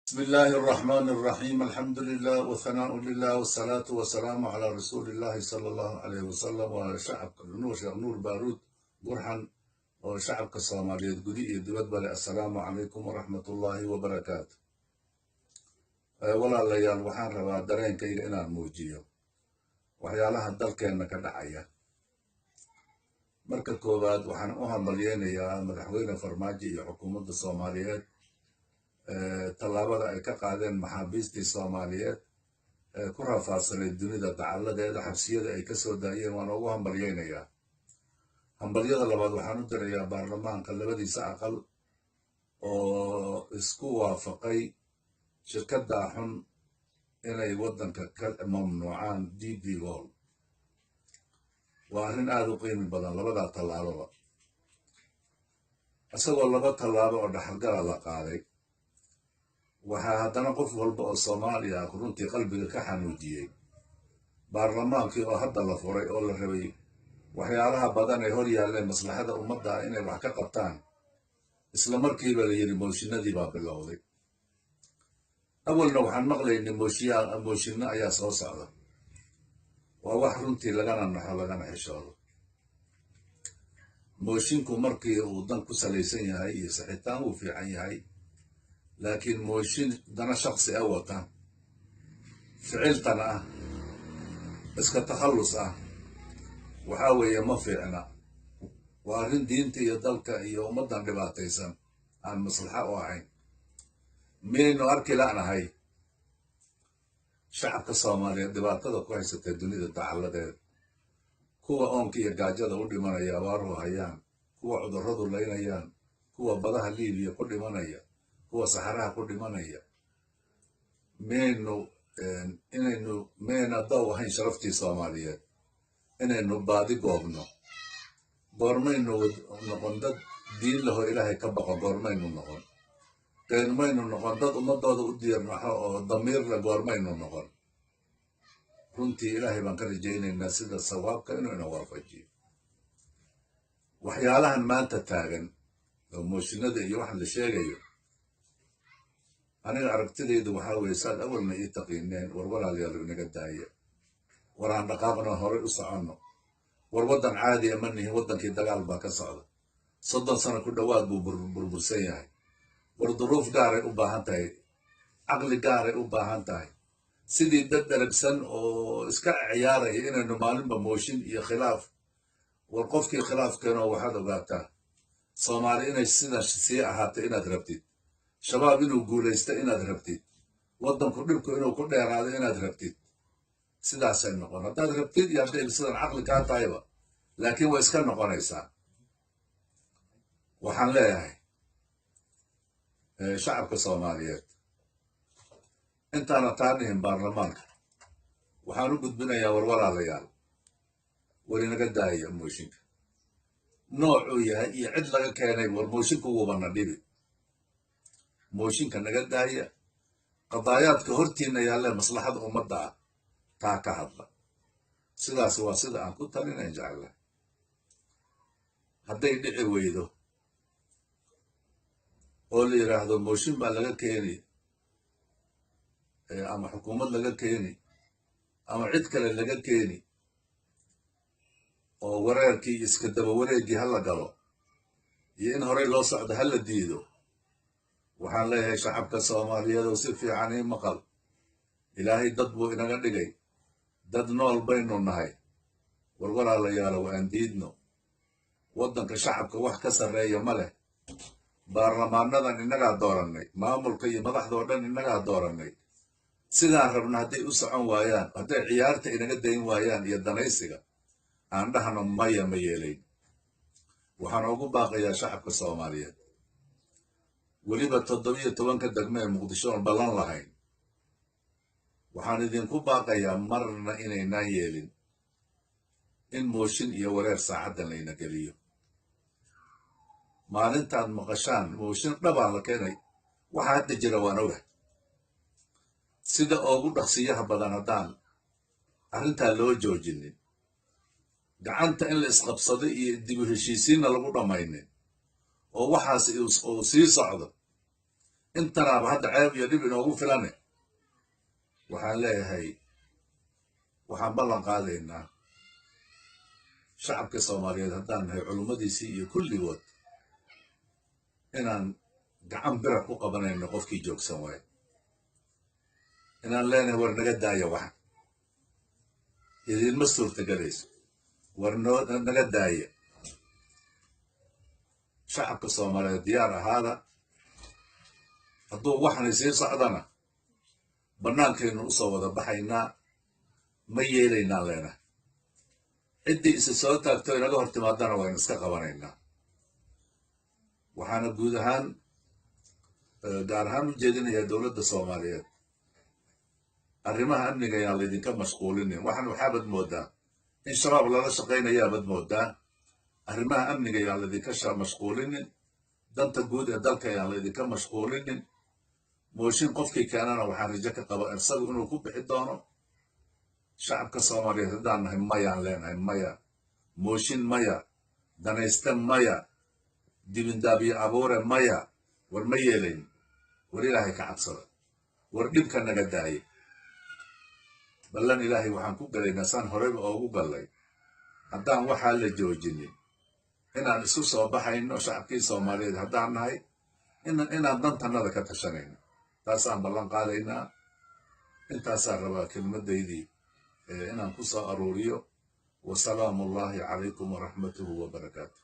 بسم الله الرحمن الرحيم الحمد لله والثناء لله والصلاة والسلام على رسول الله صلى الله عليه وسلم وعلى شعب نور بارود برحن وشعب الصومالي قدي دبد بلي السلام عليكم ورحمة الله وبركاته ولا ليال وحان ربا درين كي إنا الموجية وحيالها الدلك إنك دعية مركز كوباد وحان أهم مليين يا مدحوين فرماجي حكومة الصوماليات tallaabada ay ka qaadeen maxaabiistii Soomaaliyeed ku rafaadsanay dunida dacaladeeda xabsiyada ay ka soo daayeen waan ugu hambalyeynayaa. Hambalyada labaad waxaan u dirayaa baarlamaanka labadiisa aqal oo isku waafaqay shirkadda xun inay waddanka ka mamnuucaan DP World. Waa arrin aad u qiimi badan labadaa tallaababa. Isagoo laba tallaabo oo dhaxalgala la qaaday waxaa haddana qof walba oo Soomaaliya ah runtii qalbiga ka xanuujiyey baarlamaankii oo hadda la furay oo la rabay waxyaalaha badan ee hor yaalleen maslaxada ummadda inay wax ka qabtaan isla markiiba la yiri mooshinadii baa bilowday. awalna waxaan maqlaynay mooshinno ayaa soo socda. waa wax runtii lagana naxo lagana xishoodo. moshinku markii uu dan ku salaysan yahay iyo saxitaan uu fiican yahay laakiin mooshin dana shakhsi ah wata ficiltan ah iska takhallus ah waxaa weeye ma fiicna. waa arrin diinta iyo dalka iyo ummaddan dhibaataysan aan maslaxa u ahayn. miyaynu arki la'nahay shacabka Soomaaliyeed dhibaatada ku haysatay dunida dacaladeed, kuwa oonka iyo gaajada u dhimanaya abaaruhu hayaan, kuwa cudurradu laynayaan, kuwa badaha Liibiya ku dhimanaya, kuwa saxaraha ku dhimanaya. miyayna daw ahayn sharaftii Soomaaliyeed inaynu baadi goobno? goormaynu noqon dad diin laho ilaahay ka baqo? goormaynu noqon? maynu noqon dad ummadooda u diirnaxo oo damiirla? goormaynu noqon? runtii ilaahay baan ka rajaynaynaa sida sawaabka inuu ina waafajiyo. waxyaalahan maanta taagan oo mooshinada iyo waxaan la sheegayo aniga aragtidaydu waxaa weeye saad awalna ii taqiineen war walaalayaal inaga daaya, war aan dhaqaaqno horay u soconno. war waddan caadiya ma nihin, waddankii dagaal baa ka socda, 30 sano ku dhowaad buu burbursan yahay. war duruuf gaaray u baahan tahay, caqli gaaray u baahan tahay. sidii dad dharagsan oo iska ciyaaraya inaynu maalinba mooshin iyo khilaaf. war qofkii khilaafkeenoo waxaad ogaataa Soomaali inay sidaas sii ahaato inaad rabtid, shabaab inuu guulaysto inaad rabtid, waddanku dhibku inuu ku dheeraado inaad rabtid. sidaasay noqon haddaad rabtid iyo hadday sidan caqli kaa tahayba, laakiin way iska noqonaysaa. waxaan leeyahay shacabka Soomaaliyeed intaana taanihin baarlamaanka waxaan u gudbinayaa war walaalayaal, war inaga daaya mooshinka noocuu yahay iyo cid laga keenay. war mooshinka wuubana dhibi. mooshinka naga daaya. qadaayaadka hortiina yaalle maslaxada ummadda ah taa ka hadla. sidaas waa sida aan ku talinayn jecla. hadday dhici weydo oo la yidhaahdo mooshin baa laga keeni ama xukuumad laga keeni ama cid kale laga keeni oo wareerkii iska daba wareegii hala galo iyo in horey loo socdo hala diido, waxaan leeyahay shacabka Soomaaliyeed oo si fiican ii maqal. ilaahay dad buu inaga dhigay, dad nool baynu nahay. war walaalayaal waan diidno. waddanka shacabka wax ka sarreeya ma leh. baarlamaanadan innagaa doorannay, maamulka iyo madaxda oo dhan innagaa doorannay. sidaan rabna hadday u socon waayaan, hadday ciyaarta inaga dayn waayaan iyo danaysiga, aan dhahno maya ma yeelayn. waxaan ugu baaqayaa shacabka Soomaaliyeed, weliba 17 degme ee Muqdisho oon ballan lahayn, waxaan idinku baaqayaa marna inaynaan yeelin in mooshin iyo wareer saacaddan layna geliyo. maalintaad maqashaan mooshin dhabaa la keenay, waxa hadda jira waan ogahay. sida ugu dhaqsiyaha badan haddaan arrintaa loo joojinin, gacanta in la isqabsado iyo dib u heshiisiinna lagu dhammaynin oo waxaas uu sii socdo, intana hadda ceeb iyo dhib inoogu filane waxaan leeyahay waxaan ballan qaadaynaa shacabka soomaaliyeed haddaan nahay culummadiisii iyo kulligood inaan gacan bira ku qabanayno qofkii joogsan waaye inaan leenahay war naga daaya waxa idinma suurtagelayso war naga daaya shacabka soomaaliyeed diyaar ahaada hadduu waxnay sii socdana bannaankaynu u soo wada baxaynaa ma yeelaynaan leenahay ciddii isa soo taagto inaga hor timaadana waynu iska qabanaynaa waxaana guud ahaan gaar ahaan u jeedinayaa dowladda soomaaliyeed arrimaha amniga ayaan laydinka mashquulinin waxaan waxaabad moodaa in shabaab lala shaqaynayaabad moodaa arrimaha amniga ayaan laydinka mashquulinin danta guud ee dalka ayaan laydinka mashquulinin mooshin qofkii keenana waxaan rajo ka qaba isagu inuu ku bixi doono shacabka soomaaliyeed haddaan nahay mayaan leenahay maya mooshin maya danayste maya dibindaabiyo abuure maya war ma yeelayn war ilaahay ka cabsada war dhibka naga daaye ballan ilaahay waxaan ku galaynaa saan horeyba oogu gallay haddaan waxaa la joojinin inaan isu soo baxayno shacabkii soomaaliyeed haddaan nahay inaan dantannada ka tashanayno taasaan ballan qaadaynaa intaasaan rabaa kelmaddaydii inaan ku soo aruuriyo wasalaamu ullaahi calaykum waraxmatuhu wabarakaatu